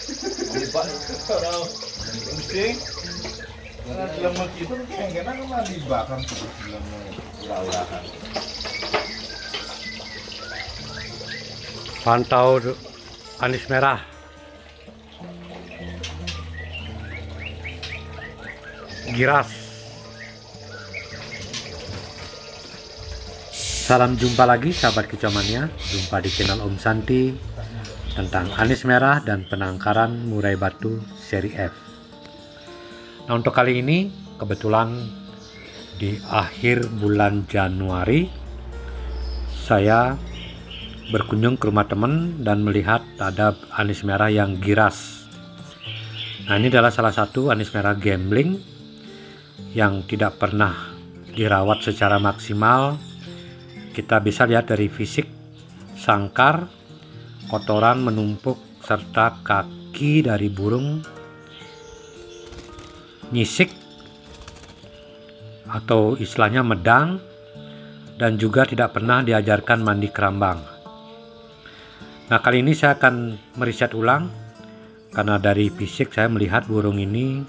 Lupa kalau pusing. Karena lemak itu kayak mah dibakar terus lemak ulah-ulahan. Pantau anis merah. Giras. Salam jumpa lagi sahabat kicauannya. Jumpa di channel Om Santi tentang anis merah dan penangkaran murai batu seri F. Nah, untuk kali ini kebetulan di akhir bulan Januari saya berkunjung ke rumah teman dan melihat ada anis merah yang giras. Nah, ini adalah salah satu anis merah gambling yang tidak pernah dirawat secara maksimal. Kita bisa lihat dari fisik sangkar, kotoran menumpuk, serta kaki dari burung nyisik atau istilahnya medang, dan juga tidak pernah diajarkan mandi kerambang. Nah, kali ini saya akan meriset ulang karena dari fisik saya melihat burung ini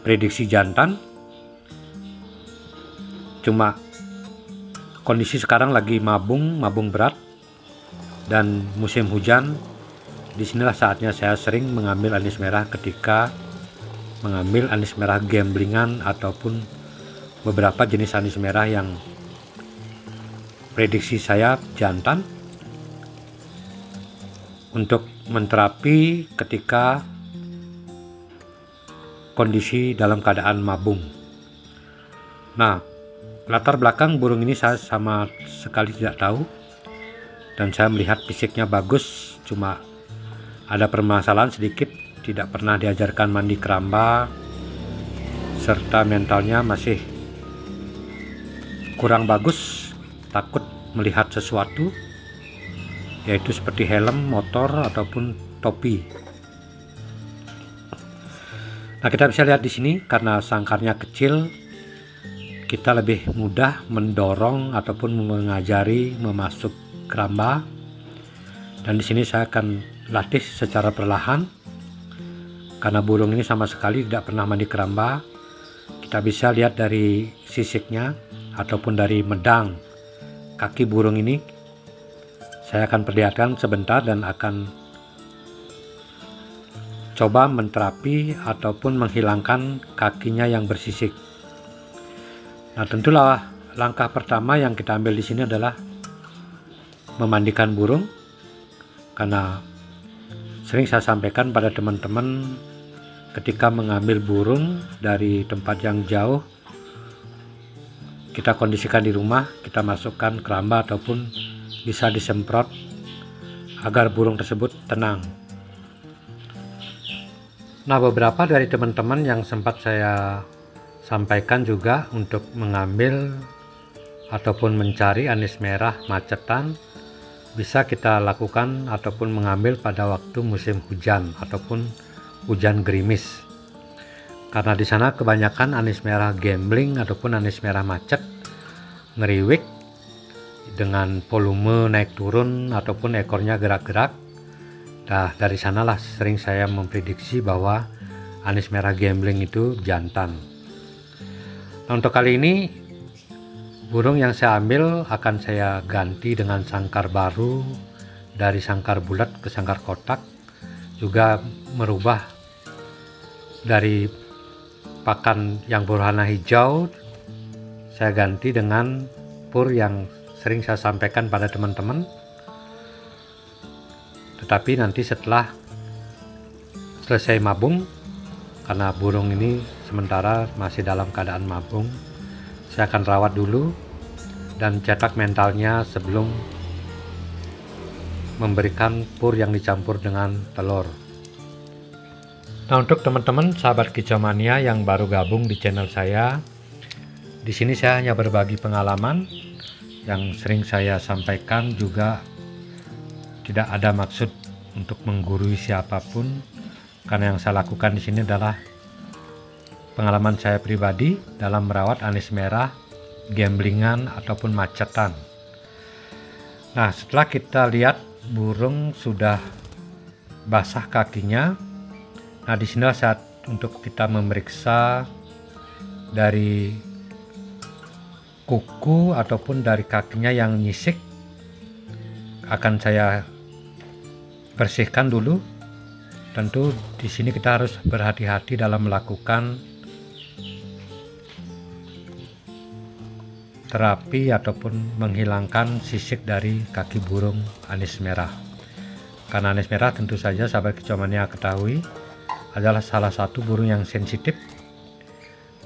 prediksi jantan. Cuma kondisi sekarang lagi mabung berat dan musim hujan. Disinilah saatnya saya sering mengambil anis merah ketika mengambil anis merah gamblingan ataupun beberapa jenis anis merah yang prediksi saya jantan untuk menterapi ketika kondisi dalam keadaan mabung. Nah, latar belakang burung ini saya sama sekali tidak tahu, dan saya melihat fisiknya bagus, cuma ada permasalahan sedikit, tidak pernah diajarkan mandi keramba, serta mentalnya masih kurang bagus, takut melihat sesuatu, yaitu seperti helm, motor, ataupun topi. Nah, kita bisa lihat di sini karena sangkarnya kecil, kita lebih mudah mendorong ataupun mengajari memasuk keramba. Dan di sini saya akan latih secara perlahan karena burung ini sama sekali tidak pernah mandi keramba. Kita bisa lihat dari sisiknya ataupun dari medang kaki burung ini. Saya akan perlihatkan sebentar dan akan coba menterapi ataupun menghilangkan kakinya yang bersisik. Nah, tentulah langkah pertama yang kita ambil di sini adalah memandikan burung, karena sering saya sampaikan pada teman-teman ketika mengambil burung dari tempat yang jauh, kita kondisikan di rumah, kita masukkan keramba ataupun bisa disemprot agar burung tersebut tenang. Nah, beberapa dari teman-teman yang sempat saya sampaikan juga untuk mengambil ataupun mencari anis merah macetan bisa kita lakukan ataupun mengambil pada waktu musim hujan ataupun hujan gerimis, karena di sana kebanyakan anis merah gambling ataupun anis merah macet ngeriwik dengan volume naik turun ataupun ekornya gerak-gerak. Nah, dari sanalah sering saya memprediksi bahwa anis merah gambling itu jantan. Nah, untuk kali ini burung yang saya ambil akan saya ganti dengan sangkar baru, dari sangkar bulat ke sangkar kotak, juga merubah dari pakan yang berwarna hijau saya ganti dengan pur yang sering saya sampaikan pada teman-teman. Tetapi nanti setelah selesai mabung, karena burung ini sementara masih dalam keadaan mabung, saya akan rawat dulu dan cetak mentalnya sebelum memberikan pur yang dicampur dengan telur. Nah, untuk teman-teman sahabat kicau mania yang baru gabung di channel saya, di sini saya hanya berbagi pengalaman yang sering saya sampaikan, juga tidak ada maksud untuk menggurui siapapun, karena yang saya lakukan di sini adalah pengalaman saya pribadi dalam merawat anis merah gamblingan ataupun macetan. Nah, setelah kita lihat burung sudah basah kakinya. Nah, di sinilah saat untuk kita memeriksa dari kuku ataupun dari kakinya yang nyisik. Akan saya bersihkan dulu. Tentu di sini kita harus berhati-hati dalam melakukan terapi ataupun menghilangkan sisik dari kaki burung anis merah. Karena anis merah tentu saja sahabat kicauania ketahui adalah salah satu burung yang sensitif.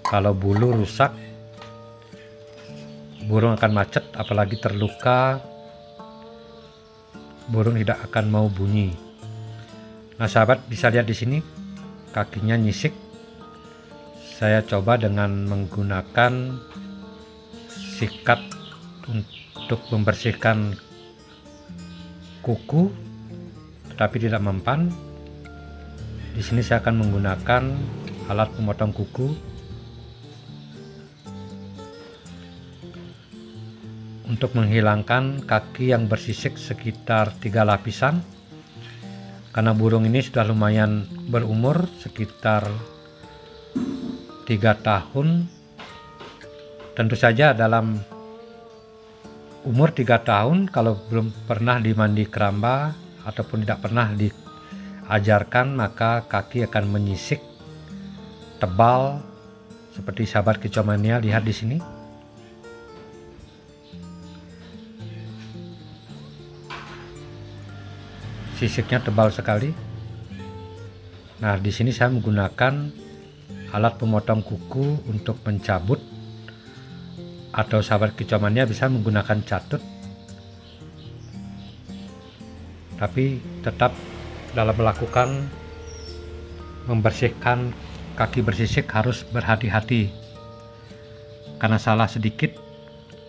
Kalau bulu rusak, burung akan macet, apalagi terluka, burung tidak akan mau bunyi. Nah, sahabat bisa lihat di sini kakinya nyisik. Saya coba dengan menggunakan sikat untuk membersihkan kuku, tetapi tidak mempan. Di sini saya akan menggunakan alat pemotong kuku untuk menghilangkan kaki yang bersisik sekitar 3 lapisan. Karena burung ini sudah lumayan berumur, sekitar 3 tahun. Tentu saja dalam umur 3 tahun, kalau belum pernah dimandi keramba ataupun tidak pernah diajarkan, maka kaki akan menyisik tebal seperti sahabat kicauania lihat di sini. Sisiknya tebal sekali. Nah, di sini saya menggunakan alat pemotong kuku untuk mencabut, atau sahabat kicauania bisa menggunakan catut. Tapi tetap dalam melakukan membersihkan kaki bersisik harus berhati-hati. Karena salah sedikit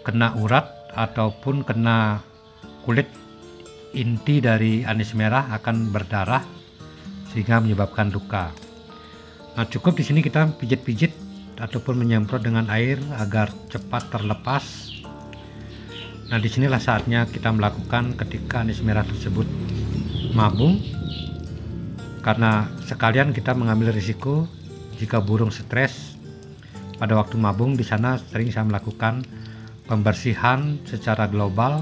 kena urat ataupun kena kulit inti dari anis merah akan berdarah sehingga menyebabkan luka. Nah, cukup di sini kita pijit-pijit ataupun menyemprot dengan air agar cepat terlepas. Nah, disinilah saatnya kita melakukan ketika anis merah tersebut mabung, karena sekalian kita mengambil risiko jika burung stres pada waktu mabung. Di sana sering saya melakukan pembersihan secara global,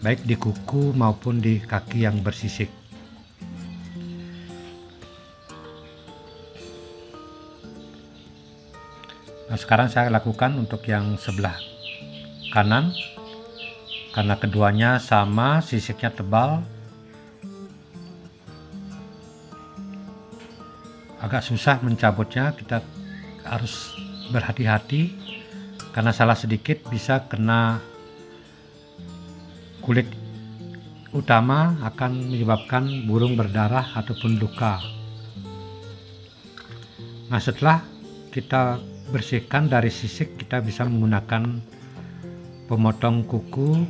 baik di kuku maupun di kaki yang bersisik. Nah, sekarang saya lakukan untuk yang sebelah kanan, karena keduanya sama, sisiknya tebal. Agak susah mencabutnya, kita harus berhati-hati karena salah sedikit bisa kena kulit utama, akan menyebabkan burung berdarah ataupun luka. Nah, setelah kita bersihkan dari sisik, kita bisa menggunakan pemotong kuku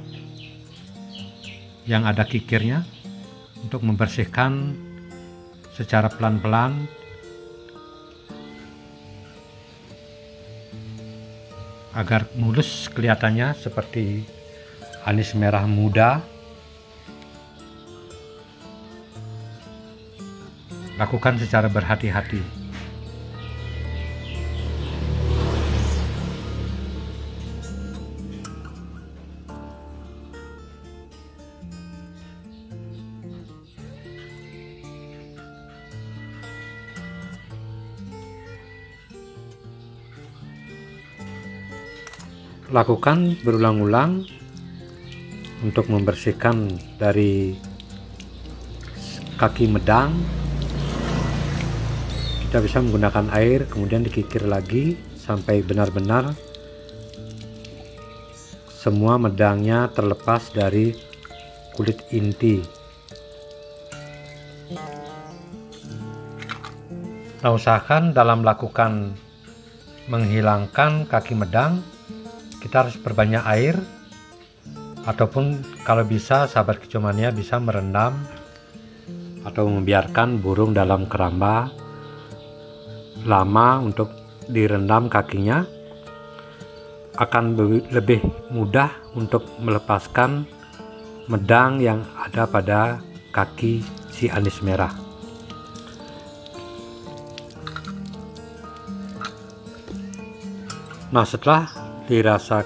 yang ada kikirnya untuk membersihkan secara pelan-pelan agar mulus kelihatannya seperti anis merah muda. Lakukan secara berhati-hati. Lakukan berulang-ulang untuk membersihkan dari kaki medang. Kita bisa menggunakan air kemudian dikikir lagi sampai benar-benar semua medangnya terlepas dari kulit inti. Nah, usahakan dalam melakukan menghilangkan kaki medang, kita harus perbanyak air, ataupun kalau bisa sahabat kicauania bisa merendam atau membiarkan burung dalam keramba lama untuk direndam kakinya, akan lebih mudah untuk melepaskan medang yang ada pada kaki si anis merah. Nah, setelah dirasa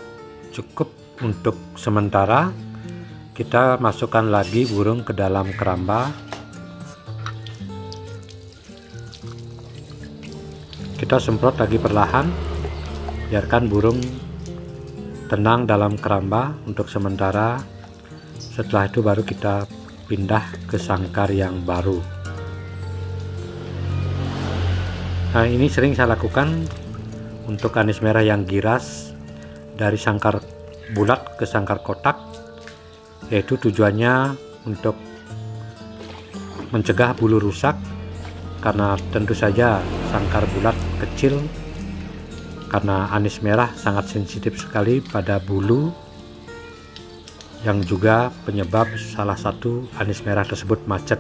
cukup untuk sementara, kita masukkan lagi burung ke dalam keramba. Kita semprot lagi perlahan, biarkan burung tenang dalam keramba untuk sementara. Setelah itu baru kita pindah ke sangkar yang baru. Nah, ini sering saya lakukan untuk anis merah yang giras dari sangkar bulat ke sangkar kotak, yaitu tujuannya untuk mencegah bulu rusak, karena tentu saja sangkar bulat kecil, karena anis merah sangat sensitif sekali pada bulu, yang juga penyebab salah satu anis merah tersebut macet.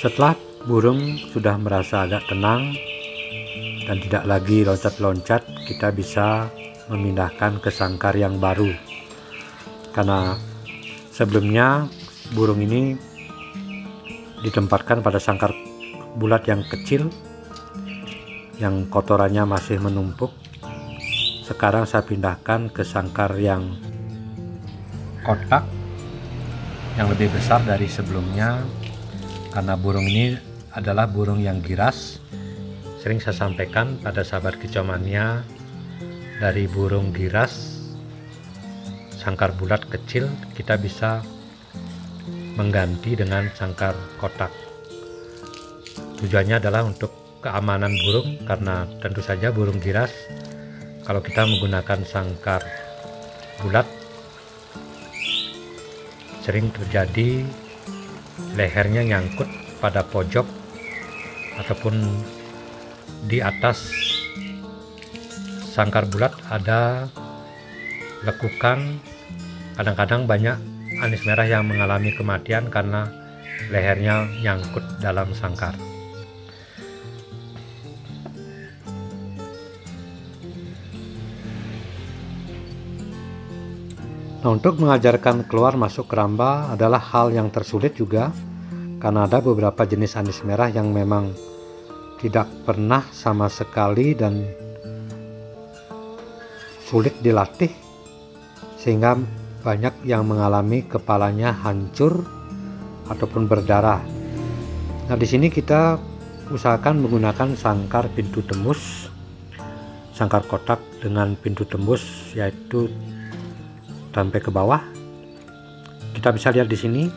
Setelah burung sudah merasa agak tenang dan tidak lagi loncat-loncat, kita bisa memindahkan ke sangkar yang baru. Karena sebelumnya burung ini ditempatkan pada sangkar bulat yang kecil, yang kotorannya masih menumpuk. Sekarang saya pindahkan ke sangkar yang kotak, yang lebih besar dari sebelumnya. Karena burung ini adalah burung yang giras. Sering saya sampaikan pada sahabat kicau mania, dari burung giras sangkar bulat kecil kita bisa mengganti dengan sangkar kotak. Tujuannya adalah untuk keamanan burung, karena tentu saja burung giras kalau kita menggunakan sangkar bulat sering terjadi lehernya nyangkut pada pojok ataupun di atas sangkar bulat ada lekukan. Kadang-kadang banyak anis merah yang mengalami kematian karena lehernya nyangkut dalam sangkar. Nah, untuk mengajarkan keluar masuk keramba adalah hal yang tersulit juga, karena ada beberapa jenis anis merah yang memang tidak pernah sama sekali dan sulit dilatih, sehingga banyak yang mengalami kepalanya hancur ataupun berdarah. Nah, di sini kita usahakan menggunakan sangkar pintu tembus, sangkar kotak dengan pintu tembus, yaitu sampai ke bawah. Kita bisa lihat di sini,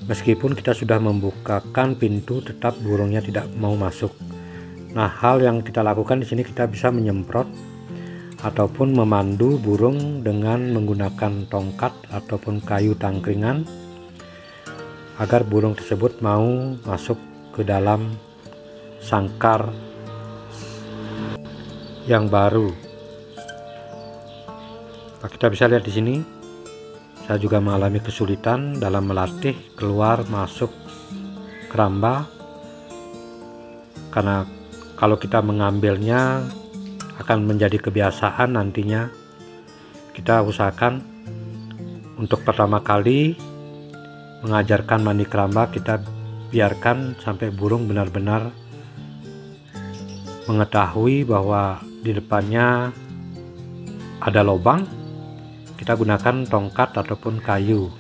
meskipun kita sudah membukakan pintu, tetap burungnya tidak mau masuk. Nah, hal yang kita lakukan di sini, kita bisa menyemprot ataupun memandu burung dengan menggunakan tongkat ataupun kayu tangkringan agar burung tersebut mau masuk ke dalam sangkar yang baru. Nah, kita bisa lihat di sini, saya juga mengalami kesulitan dalam melatih keluar masuk keramba, karena kalau kita mengambilnya akan menjadi kebiasaan nantinya. Kita usahakan untuk pertama kali mengajarkan mandi keramba, kita biarkan sampai burung benar-benar mengetahui bahwa di depannya ada lubang. Kita gunakan tongkat ataupun kayu.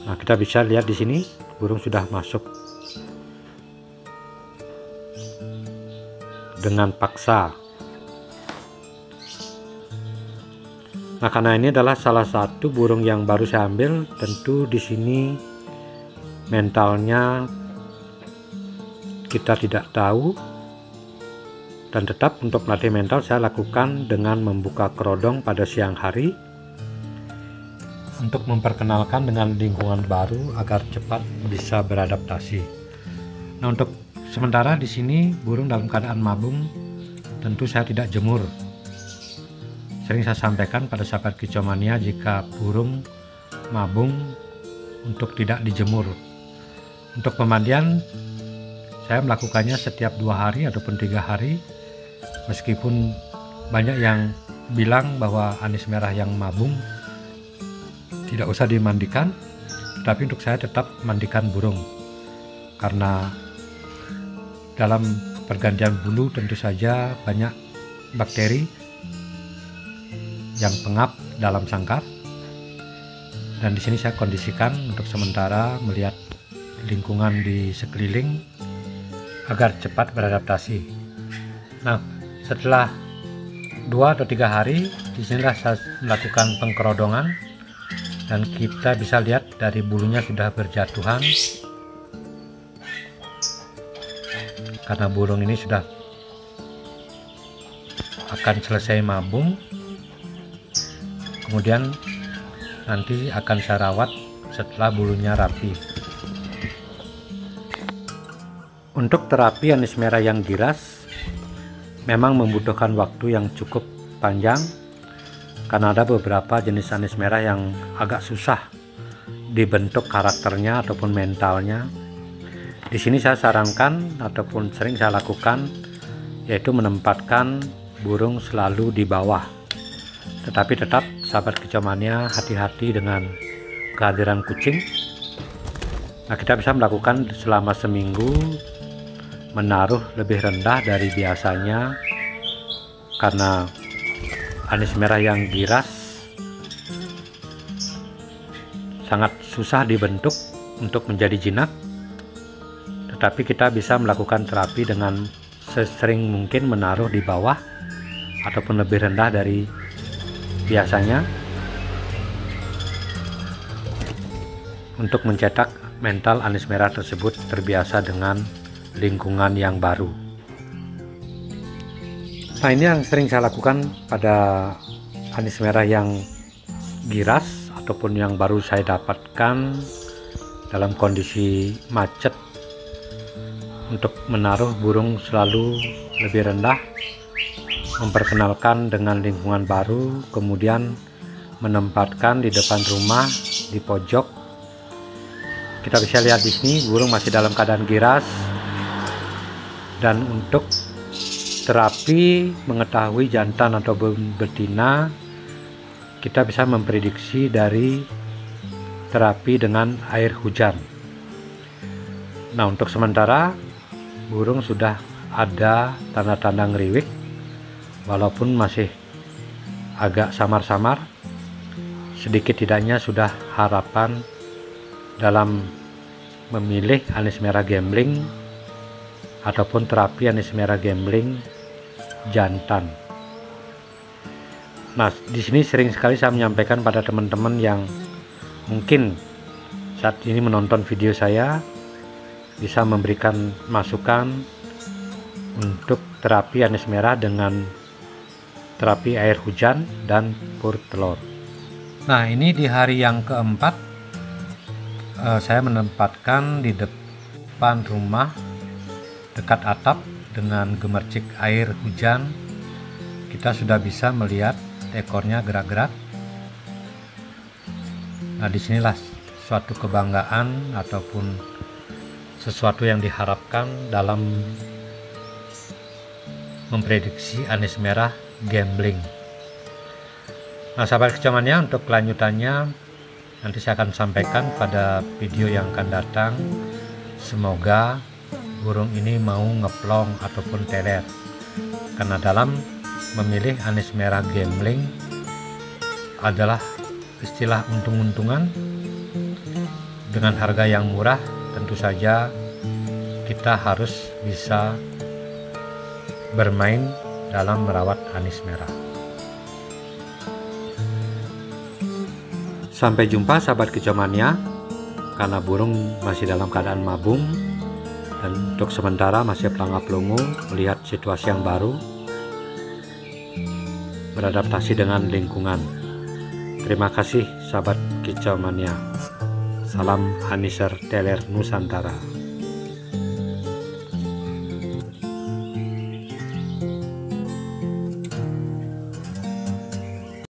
Nah, kita bisa lihat di sini burung sudah masuk dengan paksa. Nah, karena ini adalah salah satu burung yang baru saya ambil, tentu di sini mentalnya kita tidak tahu, dan tetap untuk melatih mental saya lakukan dengan membuka kerodong pada siang hari untuk memperkenalkan dengan lingkungan baru agar cepat bisa beradaptasi. Nah, untuk sementara di sini burung dalam keadaan mabung, tentu saya tidak jemur. Sering saya sampaikan pada sahabat kicau mania, jika burung mabung untuk tidak dijemur. Untuk pemandian saya melakukannya setiap 2 hari ataupun 3 hari, meskipun banyak yang bilang bahwa anis merah yang mabung tidak usah dimandikan, tapi untuk saya tetap mandikan burung karena dalam pergantian bulu tentu saja banyak bakteri yang pengap dalam sangkar, dan di sini saya kondisikan untuk sementara melihat lingkungan di sekeliling agar cepat beradaptasi. Nah, setelah 2 atau 3 hari disinilah saya melakukan pengkerodongan, dan kita bisa lihat dari bulunya sudah berjatuhan karena burung ini sudah akan selesai mabung. Kemudian nanti akan saya rawat setelah bulunya rapi. Untuk terapi anis merah yang giras memang membutuhkan waktu yang cukup panjang karena ada beberapa jenis anis merah yang agak susah dibentuk karakternya ataupun mentalnya. Di sini saya sarankan ataupun sering saya lakukan yaitu menempatkan burung selalu di bawah. Tetapi tetap sahabat kicau mania hati-hati dengan kehadiran kucing. Nah, kita bisa melakukan selama seminggu, menaruh lebih rendah dari biasanya karena anis merah yang giras sangat susah dibentuk untuk menjadi jinak. Tetapi kita bisa melakukan terapi dengan sesering mungkin menaruh di bawah ataupun lebih rendah dari biasanya untuk mencetak mental anis merah tersebut terbiasa dengan lingkungan yang baru. Nah, ini yang sering saya lakukan pada anis merah yang giras ataupun yang baru saya dapatkan dalam kondisi macet, untuk menaruh burung selalu lebih rendah, memperkenalkan dengan lingkungan baru, kemudian menempatkan di depan rumah di pojok. Kita bisa lihat di sini burung masih dalam keadaan giras, dan untuk terapi mengetahui jantan atau betina kita bisa memprediksi dari terapi dengan air hujan. Nah, untuk sementara burung sudah ada tanda-tanda ngeriwik, walaupun masih agak samar-samar. Sedikit tidaknya sudah harapan dalam memilih anis merah gambling ataupun terapi anis merah gambling jantan. Nah, di sini sering sekali saya menyampaikan pada teman-teman yang mungkin saat ini menonton video saya bisa memberikan masukan untuk terapi anis merah dengan terapi air hujan dan pur telur. Nah, ini di hari yang keempat saya menempatkan di depan rumah dekat atap dengan gemercik air hujan. Kita sudah bisa melihat ekornya gerak-gerak. Nah, disinilah suatu kebanggaan ataupun sesuatu yang diharapkan dalam memprediksi anis merah gambling. Nah, sahabat kicau mania, untuk kelanjutannya nanti saya akan sampaikan pada video yang akan datang. Semoga burung ini mau ngeplong ataupun teler, karena dalam memilih anis merah gambling adalah istilah untung-untungan dengan harga yang murah. Tentu saja kita harus bisa bermain dalam merawat anis merah. Sampai jumpa sahabat kicau mania, karena burung masih dalam keadaan mabung dan untuk sementara masih pelangap-pelungu melihat situasi yang baru, beradaptasi dengan lingkungan. Terima kasih sahabat kicau mania. Salam Aniser Teler Nusantara.